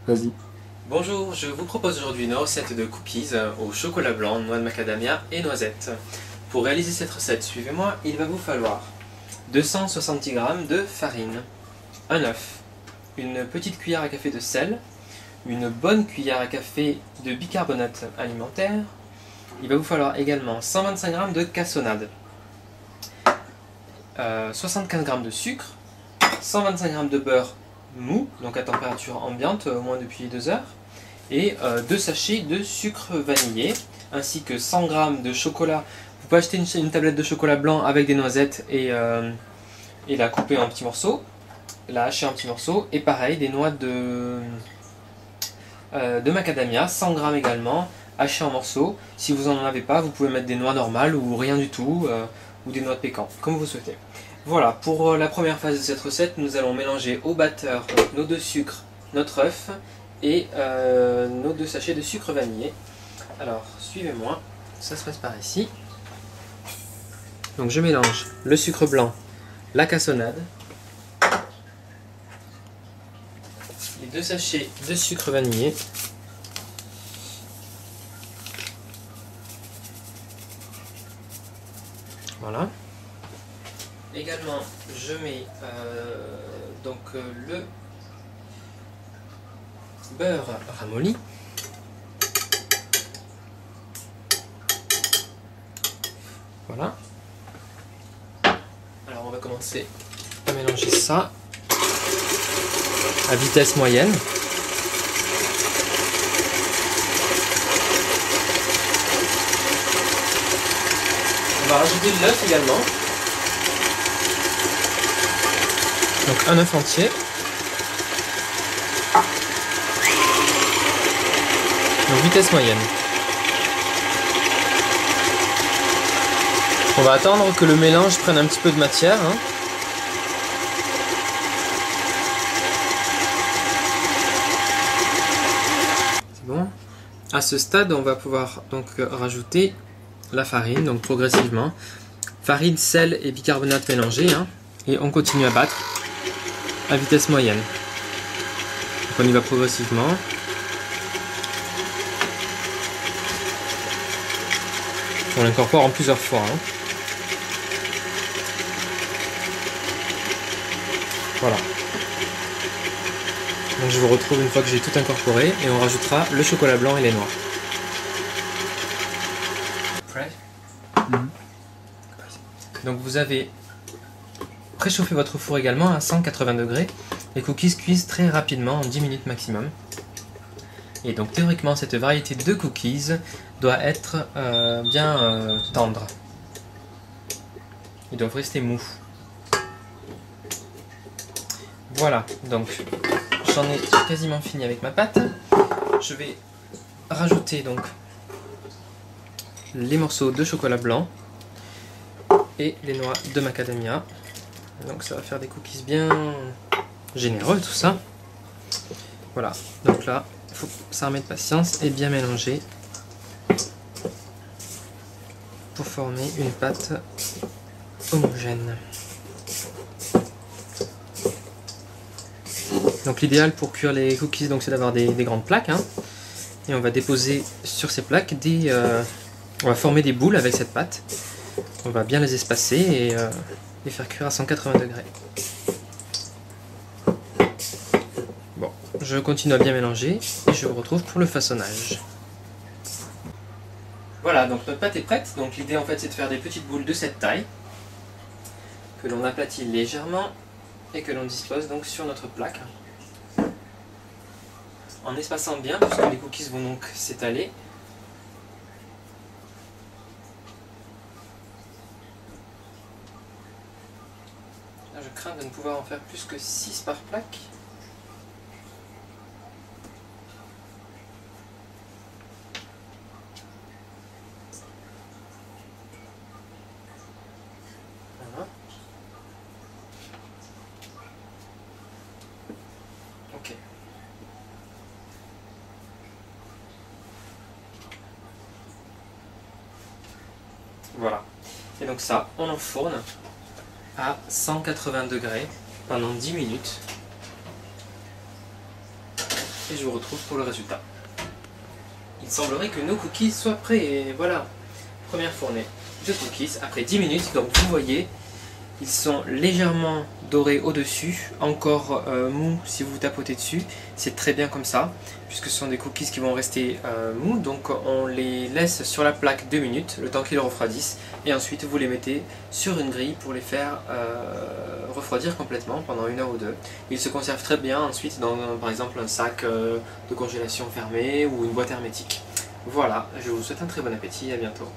Vas-y. Bonjour, je vous propose aujourd'hui une recette de cookies au chocolat blanc, noix de macadamia et noisettes. Pour réaliser cette recette, suivez-moi, il va vous falloir 270 g de farine, un œuf, une petite cuillère à café de sel, une bonne cuillère à café de bicarbonate alimentaire. Il va vous falloir également 125 g de cassonade, 75 g de sucre, 125 g de beurre mou, donc à température ambiante, au moins depuis 2 heures, et 2 sachets de sucre vanillé, ainsi que 100 g de chocolat. Vous pouvez acheter une tablette de chocolat blanc avec des noisettes et la couper en petits morceaux, la hacher en petits morceaux, et pareil, des noix de macadamia, 100 g également, hachées en morceaux. Si vous n'en avez pas, vous pouvez mettre des noix normales ou rien du tout, ou des noix de pécan, comme vous souhaitez. Voilà, pour la première phase de cette recette, nous allons mélanger au batteur nos 2 sucres, notre œuf et nos 2 sachets de sucre vanillé. Alors, suivez-moi, ça se passe par ici. Donc je mélange le sucre blanc, la cassonade, les 2 sachets de sucre vanillé, voilà. Également, je mets le beurre ramolli, voilà. Alors on va commencer à mélanger ça à vitesse moyenne. On va rajouter de l'œuf également. Donc un œuf entier. Donc vitesse moyenne. On va attendre que le mélange prenne un petit peu de matière. C'est bon. À ce stade, on va pouvoir donc rajouter la farine, donc progressivement. Farine, sel et bicarbonate mélangés. Et on continue à battre à vitesse moyenne. Donc on y va progressivement. On l'incorpore en plusieurs fois. Voilà. Donc je vous retrouve une fois que j'ai tout incorporé et on rajoutera le chocolat blanc et les noix. Prêt ? Donc vous avez préchauffé votre four également à 180 degrés. Les cookies cuisent très rapidement, en 10 minutes maximum. Et donc théoriquement cette variété de cookies doit être bien tendre. Ils doivent rester mous. Voilà, donc j'en ai quasiment fini avec ma pâte. Je vais rajouter donc les morceaux de chocolat blanc et les noix de macadamia. Donc ça va faire des cookies bien généreux tout ça. Voilà, donc là il faut s'armer de patience et bien mélanger pour former une pâte homogène. Donc l'idéal pour cuire les cookies, c'est d'avoir des grandes plaques, et on va déposer sur ces plaques on va former des boules avec cette pâte. On va bien les espacer et les faire cuire à 180 degrés. Bon, je continue à bien mélanger et je vous retrouve pour le façonnage. Voilà, donc notre pâte est prête. Donc l'idée en fait c'est de faire des petites boules de cette taille que l'on aplatit légèrement et que l'on dispose donc sur notre plaque en espaçant bien puisque les cookies vont donc s'étaler. Là, je crains de ne pouvoir en faire plus que 6 par plaque. Voilà. Ok. Voilà. Et donc ça, on enfourne à 180 degrés pendant 10 minutes. et je vous retrouve pour le résultat. Il semblerait que nos cookies soient prêts et voilà, première fournée de cookies après 10 minutes, donc vous voyez, ils sont légèrement dorés au-dessus, encore mous si vous tapotez dessus, c'est très bien comme ça, puisque ce sont des cookies qui vont rester mous, donc on les laisse sur la plaque 2 minutes, le temps qu'ils refroidissent, et ensuite vous les mettez sur une grille pour les faire refroidir complètement pendant 1 heure ou 2. Ils se conservent très bien ensuite dans par exemple un sac de congélation fermé ou une boîte hermétique. Voilà, je vous souhaite un très bon appétit et à bientôt.